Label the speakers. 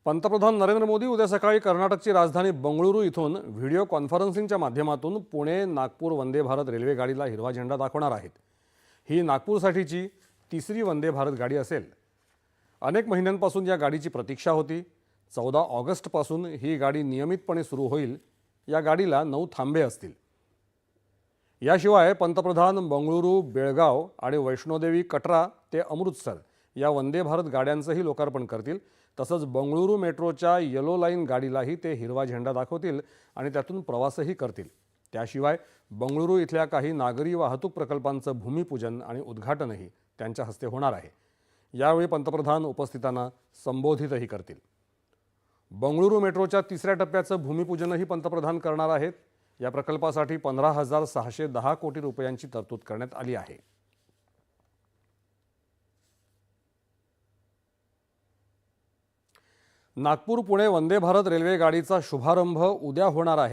Speaker 1: पंतप्रधान नरेंद्र मोदी उद्या सकाळी कर्नाटकची राजधानी बंगळुरू इथून व्हिडिओ कॉन्फरन्सिंगच्या माध्यमातून पुणे नागपूर वंदे भारत रेल्वे गाडीला हिरवा झेंडा दाखवणार आहेत। ही नागपूरसाठीची तिसरी वंदे भारत गाडी असेल। अनेक महिन्यांपासून या गाडीची प्रतीक्षा होती। 14 ऑगस्टपासून ही गाडी नियमितपणे सुरू होईल। या गाडीला 9 थांबे असतील। याशिवाय पंतप्रधान बंगळुरू, बेळगाव आणि वैष्णोदेवी कटरा ते अमृतसर या वंदे भारत गाड्यांचंही लोकार्पण करतील। तसंच बंगळुरू मेट्रोच्या येलो लाईन गाडीलाही ते हिरवा झेंडा दाखवतील आणि त्यातून प्रवासही करतील। त्याशिवाय बंगळुरू इथल्या काही नागरी वाहतूक प्रकल्पांचं भूमिपूजन आणि उद्घाटनही त्यांच्या हस्ते होणार आहे। यावेळी पंतप्रधान उपस्थितांना संबोधितही करतील। बंगळुरू मेट्रोच्या तिसऱ्या टप्प्याचं भूमिपूजनही पंतप्रधान करणार आहेत। या प्रकल्पासाठी 15,610 कोटी रुपयांची तरतूद करण्यात आली आहे। नागपूर पुणे वंदे भारत रेल्वे गाडीचा शुभारंभ उद्या होणार आहे।